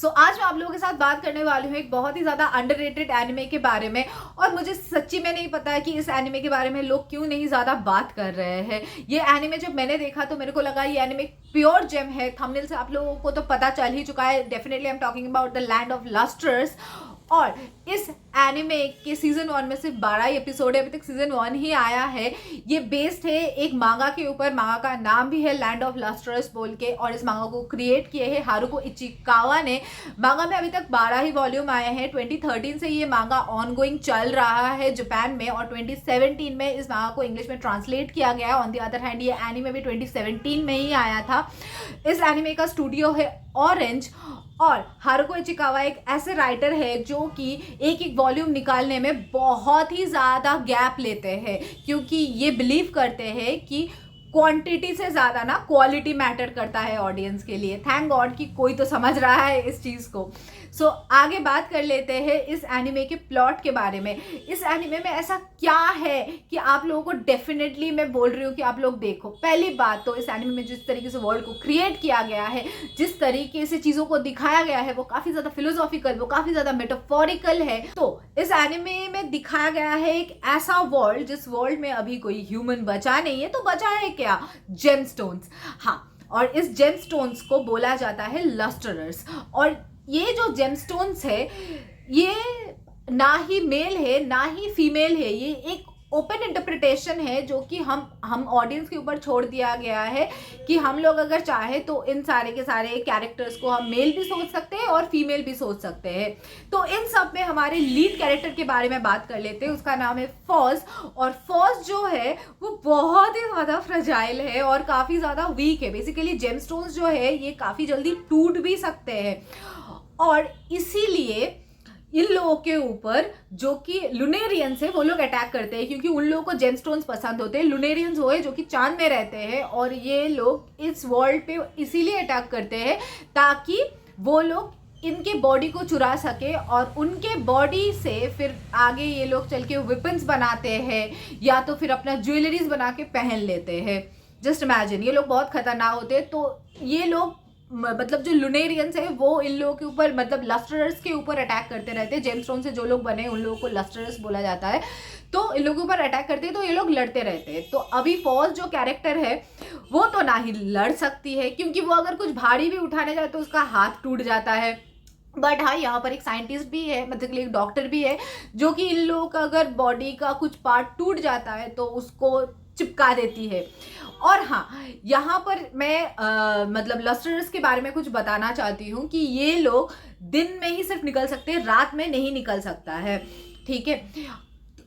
आज मैं आप लोगों के साथ बात करने वाली हूँ एक बहुत ही ज़्यादा अंडररेटेड एनिमे के बारे में। और मुझे सच्ची में नहीं पता है कि इस एनिमे के बारे में लोग क्यों नहीं ज़्यादा बात कर रहे हैं। ये एनिमे जब मैंने देखा तो मेरे को लगा ये एनिमे प्योर जेम है। थंबनेल से आप लोगों को तो पता चल ही चुका है। Definitely I am talking about the land of lustres. और इस एनिमे के सीजन 1 में सिर्फ 12 एपिसोड है, अभी तक सीजन 1 ही आया है। ये बेस्ड है एक मांगा के ऊपर। मांगा का नाम भी है लैंड ऑफ लस्टर्स बोल के, और इस मांगा को क्रिएट किए हैं हारुको इचिकावा ने। मांगा में अभी तक 12 ही वॉल्यूम आए हैं। 2013 से ये मांगा ऑनगोइंग चल रहा है जापान में, और 2017 में इस मांगा को इंग्लिश में ट्रांसलेट किया गया। ऑन द अदर हैंड ये एनिमे भी 2017 में ही आया था। इस एनिमे का स्टूडियो है ऑरेंज, और हारुको इचिकावा एक ऐसे राइटर है जो कि एक एक वॉल्यूम निकालने में बहुत ही ज़्यादा गैप लेते हैं, क्योंकि ये बिलीव करते हैं कि क्वांटिटी से ज़्यादा ना क्वालिटी मैटर करता है ऑडियंस के लिए। थैंक गॉड कि कोई तो समझ रहा है इस चीज़ को। आगे बात कर लेते हैं इस एनिमे के प्लॉट के बारे में। इस एनिमे में ऐसा क्या है कि आप लोगों को डेफिनेटली मैं बोल रही हूँ कि आप लोग देखो। पहली बात तो इस एनिमे में जिस तरीके से वर्ल्ड को क्रिएट किया गया है, जिस तरीके से चीज़ों को दिखाया गया है, वो काफ़ी ज़्यादा फिलोसॉफिकल, वो काफ़ी ज़्यादा मेटाफोरिकल है। तो इस एनिमे में दिखाया गया है एक ऐसा वर्ल्ड जिस वर्ल्ड में अभी कोई ह्यूमन बचा नहीं है। तो बचा है क्या? जेमस्टोन्स। हाँ, और इस जेमस्टोन्स को बोला जाता है लस्टरर्स। और ये जो जेमस्टोन्स है ये ना ही मेल है ना ही फीमेल है। ये एक ओपन इंटरप्रिटेशन है जो कि हम ऑडियंस के ऊपर छोड़ दिया गया है कि हम लोग अगर चाहे तो इन सारे के सारे कैरेक्टर्स को हम मेल भी सोच सकते हैं और फीमेल भी सोच सकते हैं। तो इन सब में हमारे लीड कैरेक्टर के बारे में बात कर लेते हैं। उसका नाम है फॉज। और फॉज जो है वो बहुत ही ज़्यादा फ्रजाइल है और काफ़ी ज़्यादा वीक है। बेसिकली जेमस्टोन्स जो है ये काफ़ी जल्दी टूट भी सकते हैं, और इसीलिए इन लोगों के ऊपर जो कि लुनेरियंस है वो लोग अटैक करते हैं, क्योंकि उन लोगों को जेमस्टोन्स पसंद होते हैं। लुनेरियंस वो है जो कि चांद में रहते हैं, और ये लोग इस वर्ल्ड पे इसीलिए अटैक करते हैं ताकि वो लोग इनके बॉडी को चुरा सके, और उनके बॉडी से फिर आगे ये लोग चल के वेपन्स बनाते हैं या तो फिर अपना ज्वेलरीज बना के पहन लेते हैं। जस्ट इमेजिन, ये लोग बहुत खतरनाक होते हैं। तो ये लोग मतलब जो लुनेरियंस है वो इन लोगों के ऊपर मतलब लस्टरर्स के ऊपर अटैक करते रहते हैं। जेमस्टोन से जो लोग बने उन लोगों को लस्टरर्स बोला जाता है। तो इन लोगों के ऊपर अटैक करते हैं तो ये लोग लड़ते रहते हैं। तो अभी फॉज जो कैरेक्टर है वो तो ना ही लड़ सकती है, क्योंकि वो अगर कुछ भारी भी उठाने जाए तो उसका हाथ टूट जाता है। बट हाँ, यहाँ पर एक साइंटिस्ट भी है, मतलब एक डॉक्टर भी है जो कि इन लोगों का अगर बॉडी का कुछ पार्ट टूट जाता है तो उसको चिपका देती है। और हाँ, यहाँ पर मैं मतलब लस्टरर्स के बारे में कुछ बताना चाहती हूँ कि ये लोग दिन में ही सिर्फ निकल सकते हैं, रात में नहीं निकल सकता है। ठीक है,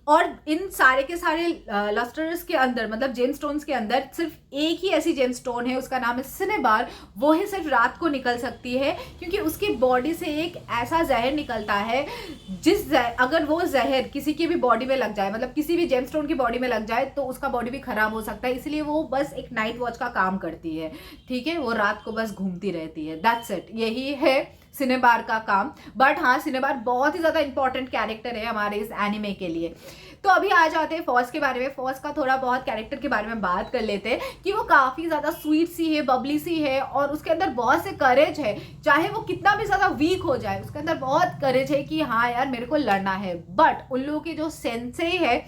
और इन सारे के सारे लस्टर्स के अंदर मतलब जेमस्टोन्स के अंदर सिर्फ एक ही ऐसी जेमस्टोन है, उसका नाम है सिनेबार। वो ही सिर्फ रात को निकल सकती है, क्योंकि उसकी बॉडी से एक ऐसा जहर निकलता है अगर वो जहर किसी की भी बॉडी में लग जाए, मतलब किसी भी जेमस्टोन की बॉडी में लग जाए, तो उसका बॉडी भी खराब हो सकता है। इसलिए वो बस एक नाइट वॉच का काम करती है। ठीक है, वो रात को बस घूमती रहती है। दैट्स इट, यही है सिनेबार का काम। बट हाँ, सिनेबार बहुत ही ज़्यादा इंपॉर्टेंट कैरेक्टर है हमारे इस एनिमे के लिए। तो अभी आ जाते हैं फॉज के बारे में। फॉज का थोड़ा बहुत कैरेक्टर के बारे में बात कर लेते हैं कि वो काफ़ी ज़्यादा स्वीट सी है, बबली सी है, और उसके अंदर बहुत से करेज है। चाहे वो कितना भी ज़्यादा वीक हो जाए, उसके अंदर बहुत करेज है कि हाँ यार मेरे को लड़ना है। बट उन लोगों की जो सेंसे है,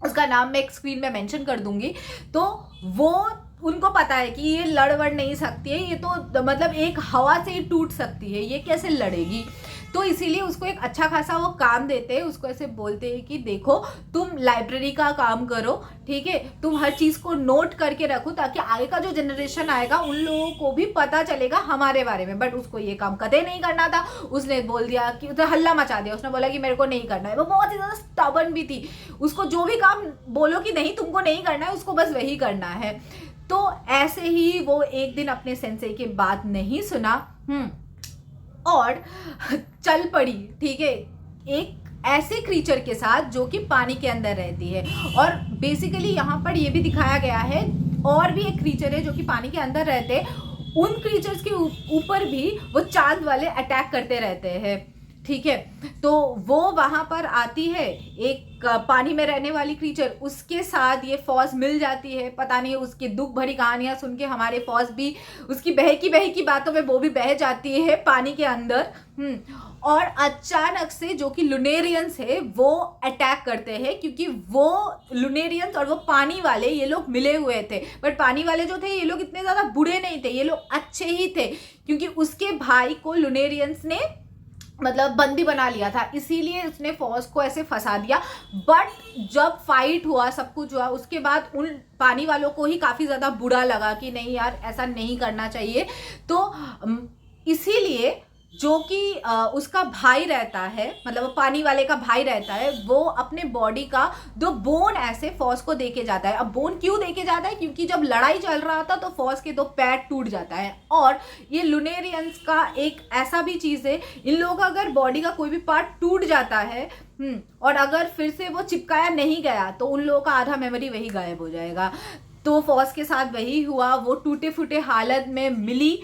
उसका नाम मैं एक स्क्रीन में मेंशन कर दूंगी, तो वो उनको पता है कि ये लड़ वड़ नहीं सकती है, ये तो मतलब एक हवा से ही टूट सकती है, ये कैसे लड़ेगी। तो इसीलिए उसको एक अच्छा खासा वो काम देते हैं। उसको ऐसे बोलते हैं कि देखो तुम लाइब्रेरी का काम करो, ठीक है, तुम हर चीज़ को नोट करके रखो ताकि आगे का जो जनरेशन आएगा उन लोगों को भी पता चलेगा हमारे बारे में। बट उसको ये काम कदे नहीं करना था। उसने बोल दिया कि तो हल्ला मचा दिया, उसने बोला कि मेरे को नहीं करना है। वो बहुत ही ज़्यादा स्टबर्न भी थी। उसको जो भी काम बोलो कि नहीं तुमको नहीं करना है, उसको बस वही करना है। तो ऐसे ही वो एक दिन अपने सेंसे की बात नहीं सुना और चल पड़ी। ठीक है, एक ऐसे क्रीचर के साथ जो कि पानी के अंदर रहती है। और बेसिकली यहाँ पर ये भी दिखाया गया है, और भी एक क्रीचर है जो कि पानी के अंदर रहते हैं। उन क्रीचर्स के ऊपर भी वो चांद वाले अटैक करते रहते हैं। ठीक है, तो वो वहाँ पर आती है एक पानी में रहने वाली क्रीचर, उसके साथ ये फॉज मिल जाती है। पता नहीं उसकी दुख भरी कहानियां सुन के हमारे फॉज भी उसकी बहकी बातों में वो भी बह जाती है पानी के अंदर। और अचानक से जो कि लुनेरियंस है वो अटैक करते हैं, क्योंकि वो लुनेरियंस और वो पानी वाले ये लोग मिले हुए थे। बट पानी वाले जो थे ये लोग इतने ज़्यादा बुरे नहीं थे, ये लोग अच्छे ही थे, क्योंकि उसके भाई को लुनेरियंस ने मतलब बंदी बना लिया था, इसीलिए उसने फॉज को ऐसे फंसा दिया। बट जब फाइट हुआ, सब कुछ हुआ, उसके बाद उन पानी वालों को ही काफ़ी ज़्यादा बुरा लगा कि नहीं यार ऐसा नहीं करना चाहिए। तो इसीलिए जो कि उसका भाई रहता है, मतलब वो पानी वाले का भाई रहता है, वो अपने बॉडी का 2 बोन ऐसे फॉस को देके जाता है। अब बोन क्यों देके जाता है? क्योंकि जब लड़ाई चल रहा था तो फॉस के 2 पैर टूट जाता है। और ये लुनेरियंस का एक ऐसा भी चीज़ है, इन लोगों का अगर बॉडी का कोई भी पार्ट टूट जाता है और अगर फिर से वो चिपकाया नहीं गया तो उन लोगों का आधा मेमोरी वही गायब हो जाएगा। तो फॉस के साथ वही हुआ, वो टूटे फूटे हालत में मिली।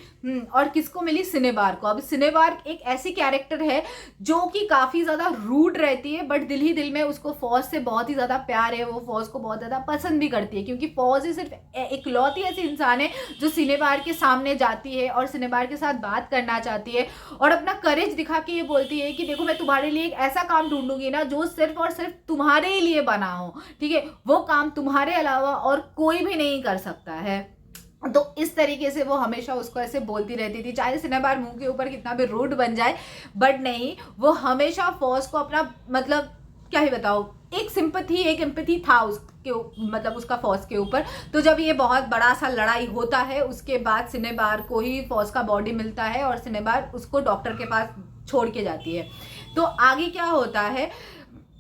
और किसको मिली? सिनेबार को। अब सिनेबार एक ऐसी कैरेक्टर है जो कि काफ़ी ज़्यादा रूड रहती है, बट दिल ही दिल में उसको फॉज से बहुत ही ज़्यादा प्यार है, वो फॉज को बहुत ज़्यादा पसंद भी करती है, क्योंकि फॉज ही सिर्फ इकलौती ऐसी इंसान है जो सिनेबार के सामने जाती है और सिनेबार के साथ बात करना चाहती है और अपना करेज दिखा के ये बोलती है कि देखो मैं तुम्हारे लिए एक ऐसा काम ढूंढूंगी ना जो सिर्फ और सिर्फ तुम्हारे ही लिए बना हो, ठीक है, वो काम तुम्हारे अलावा और कोई भी नहीं कर सकता है। तो इस तरीके से वो हमेशा उसको ऐसे बोलती रहती थी, चाहे सिनेबार मुंह के ऊपर कितना भी रूड बन जाए, बट नहीं, वो हमेशा फॉज को अपना मतलब क्या ही बताओ, एक सिंपैथी एक एम्पैथी था उसके मतलब उसका फॉज के ऊपर। तो जब ये बहुत बड़ा सा लड़ाई होता है उसके बाद सिनेबार को ही फॉज का बॉडी मिलता है और सिनेबार उसको डॉक्टर के पास छोड़ के जाती है। तो आगे क्या होता है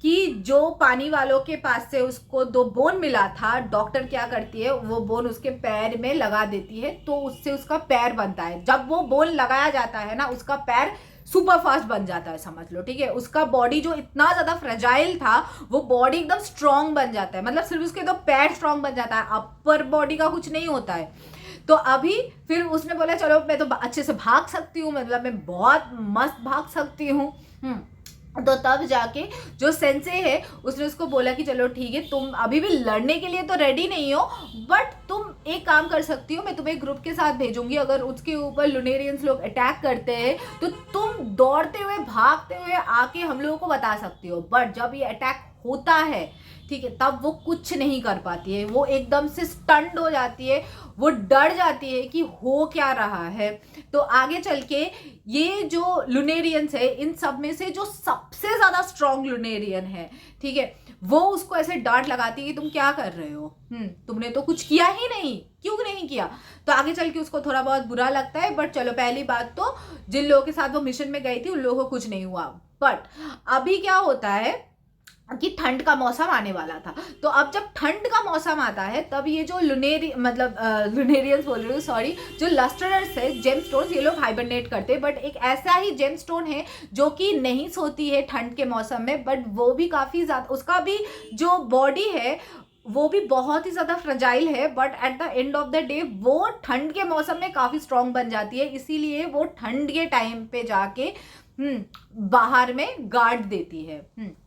कि जो पानी वालों के पास से उसको 2 बोन मिला था, डॉक्टर क्या करती है, वो बोन उसके पैर में लगा देती है, तो उससे उसका पैर बनता है। जब वो बोन लगाया जाता है ना, उसका पैर सुपर फास्ट बन जाता है, समझ लो, ठीक है। उसका बॉडी जो इतना ज़्यादा फ्रेजाइल था वो बॉडी एकदम स्ट्रांग बन जाता है, मतलब सिर्फ उसके 2 पैर स्ट्रांग बन जाता है, अपर बॉडी का कुछ नहीं होता है। तो अभी फिर उसने बोला चलो मैं तो अच्छे से भाग सकती हूँ, मतलब मैं बहुत मस्त भाग सकती हूँ। तो तब जाके जो सेंसे है उसने उसको बोला कि चलो ठीक है, तुम अभी भी लड़ने के लिए तो रेडी नहीं हो, बट तुम एक काम कर सकती हो, मैं तुम्हें एक ग्रुप के साथ भेजूंगी, अगर उसके ऊपर लुनेरियंस लोग अटैक करते हैं तो तुम दौड़ते हुए भागते हुए आके हम लोगों को बता सकती हो। बट जब ये अटैक होता है, ठीक है, तब वो कुछ नहीं कर पाती है, वो एकदम से स्टंड हो जाती है, वो डर जाती है कि हो क्या रहा है। तो आगे चल के ये जो लुनेरियंस है, इन सब में से जो सबसे ज़्यादा स्ट्रॉन्ग लुनेरियन है, ठीक है, वो उसको ऐसे डांट लगाती है कि तुम क्या कर रहे हो, तुमने तो कुछ किया ही नहीं, क्यों नहीं किया। तो आगे चल के उसको थोड़ा बहुत बुरा लगता है, बट चलो पहली बात तो जिन लोगों के साथ वो मिशन में गई थी उन लोगों को कुछ नहीं हुआ। बट अभी क्या होता है कि ठंड का मौसम आने वाला था, तो अब जब ठंड का मौसम आता है तब ये जो लुनेरियंस बोल रही हूँ, सॉरी, जो लस्टरर्स है, जेम स्टोन्स, ये लोग हाइबरनेट करते हैं। बट एक ऐसा ही जेम स्टोन है जो कि नहीं सोती है ठंड के मौसम में, बट वो भी काफ़ी ज़्यादा, उसका भी जो बॉडी है वो भी बहुत ही ज़्यादा फ्रजाइल है, but at the end of the day वो ठंड के मौसम में काफ़ी स्ट्रांग बन जाती है, इसीलिए वो ठंड के टाइम पे जाके बाहर में गार्ड देती है।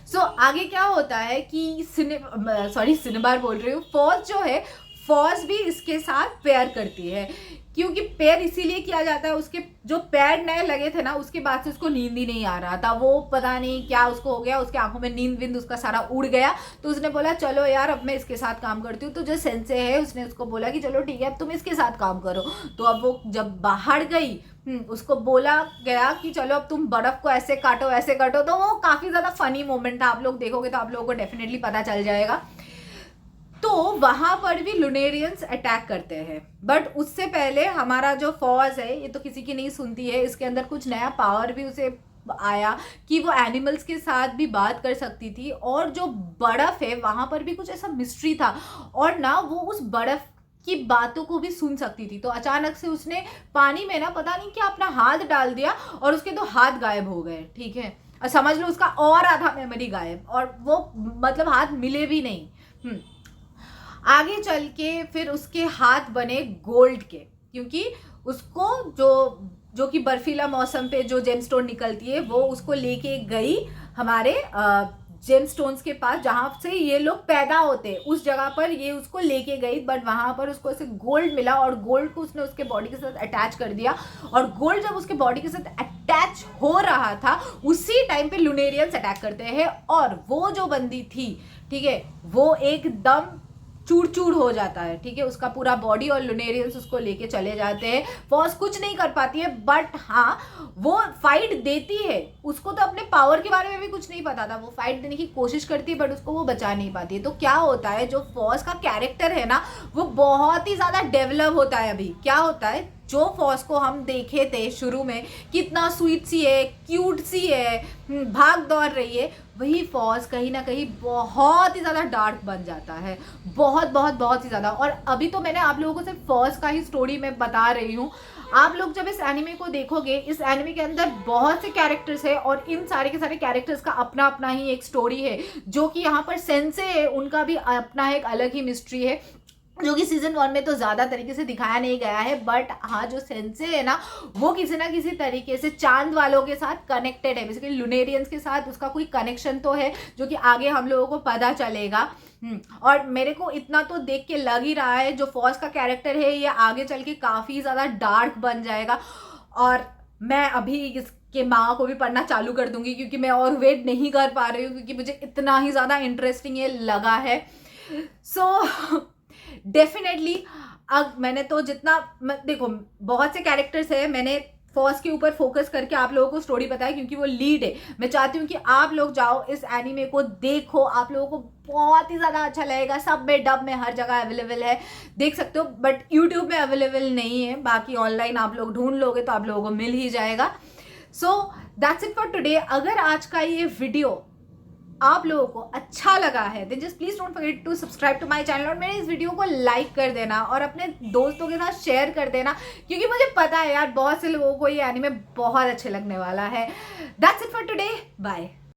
सो आगे क्या होता है कि सिनेबार बोल रही हूँ, फॉज जो है, फॉज भी इसके साथ पेयर करती है, क्योंकि पेयर इसीलिए किया जाता है, उसके जो पैर नए लगे थे ना उसके बाद से उसको नींद ही नहीं आ रहा था, वो पता नहीं क्या उसको हो गया, उसके आंखों में नींद विंद उसका सारा उड़ गया। तो उसने बोला चलो यार अब मैं इसके साथ काम करती हूँ। तो जो सेंसे है उसने उसको बोला कि चलो ठीक है अब तुम इसके साथ काम करो। तो अब वो जब बाहर गई, उसको बोला गया कि चलो अब तुम बर्फ को ऐसे काटो ऐसे काटो, तो वो काफ़ी ज़्यादा फनी मोमेंट था, आप लोग देखोगे तो आप लोगों को डेफिनेटली पता चल जाएगा। तो वहां पर भी लुनेरियंस अटैक करते हैं, बट उससे पहले हमारा जो फौज है ये तो किसी की नहीं सुनती है, इसके अंदर कुछ नया पावर भी उसे आया कि वो एनिमल्स के साथ भी बात कर सकती थी, और जो बर्फ है वहां पर भी कुछ ऐसा मिस्ट्री था, और ना वो उस बर्फ की बातों को भी सुन सकती थी। तो अचानक से उसने पानी में ना पता नहीं क्या अपना हाथ डाल दिया और उसके 2 हाथ गायब हो गए, ठीक है, और समझ लो उसका और आधा मेमोरी गायब, और वो मतलब हाथ मिले भी नहीं। आगे चल के फिर उसके हाथ बने गोल्ड के, क्योंकि उसको जो कि बर्फीला मौसम पे जो जेमस्टोन निकलती है वो उसको लेके गई हमारे जेमस्टोन्स के पास जहाँ से ये लोग पैदा होते हैं, उस जगह पर ये उसको लेके गई, बट वहाँ पर उसको ऐसे गोल्ड मिला और गोल्ड को उसने उसके बॉडी के साथ अटैच कर दिया। और गोल्ड जब उसके बॉडी के साथ अटैच हो रहा था उसी टाइम पे लुनेरियंस अटैक करते हैं और वो जो बंदी थी, ठीक है, वो एकदम चूड़ चूड़ हो जाता है, ठीक है, उसका पूरा बॉडी, और लुनेरियंस उसको लेके चले जाते हैं। फॉस कुछ नहीं कर पाती है, बट हाँ वो फाइट देती है। उसको तो अपने पावर के बारे में भी कुछ नहीं पता था, वो फाइट देने की कोशिश करती है बट उसको वो बचा नहीं पाती है। तो क्या होता है, जो फॉस का कैरेक्टर है ना वो बहुत ही ज्यादा डेवलप होता है। अभी क्या होता है, जो फॉस को हम देखे थे शुरू में कितना स्वीट सी है, क्यूट सी है, भाग दौड़ रही है, वही फॉस कहीं ना कहीं बहुत ही ज़्यादा डार्क बन जाता है, बहुत बहुत बहुत ही ज़्यादा। और अभी तो मैंने आप लोगों को सिर्फ फॉस का ही स्टोरी मैं बता रही हूँ। आप लोग जब इस एनिमे को देखोगे, इस एनिमे के अंदर बहुत से कैरेक्टर्स है और इन सारे के सारे कैरेक्टर्स का अपना अपना ही एक स्टोरी है। जो कि यहाँ पर सेंसे है, उनका भी अपना एक अलग ही मिस्ट्री है, जो कि सीजन 1 में तो ज़्यादा तरीके से दिखाया नहीं गया है। बट हाँ, जो सेंसे है ना वो किसी ना किसी तरीके से चांद वालों के साथ कनेक्टेड है, बेसिकली लुनेरियंस के साथ उसका कोई कनेक्शन तो है, जो कि आगे हम लोगों को पता चलेगा। और मेरे को इतना तो देख के लग ही रहा है, जो फॉस का कैरेक्टर है ये आगे चल के काफ़ी ज़्यादा डार्क बन जाएगा। और मैं अभी इसके माँ को भी पढ़ना चालू कर दूंगी, क्योंकि मैं और वेट नहीं कर पा रही हूँ, क्योंकि मुझे इतना ही ज़्यादा इंटरेस्टिंग ये लगा है। सो डेफिनेटली अब मैंने तो जितना देखो, बहुत से कैरेक्टर्स है, मैंने फॉस के ऊपर फोकस करके आप लोगों को स्टोरी बताया क्योंकि वो लीड है। मैं चाहती हूँ कि आप लोग जाओ इस एनीमे को देखो, आप लोगों को बहुत ही ज़्यादा अच्छा लगेगा। सब में, डब में, हर जगह अवेलेबल है, देख सकते हो, बट यूट्यूब में अवेलेबल नहीं है। बाकी ऑनलाइन आप लोग ढूंढ लोगे तो आप लोगों को मिल ही जाएगा। So that's it for today. अगर आज का ये वीडियो आप लोगों को अच्छा लगा है then just please don't forget to subscribe to my channel, और मेरे इस वीडियो को लाइक कर देना और अपने दोस्तों के साथ शेयर कर देना, क्योंकि मुझे पता है यार बहुत से लोगों को ये एनीमे बहुत अच्छे लगने वाला है। That's it for today, bye.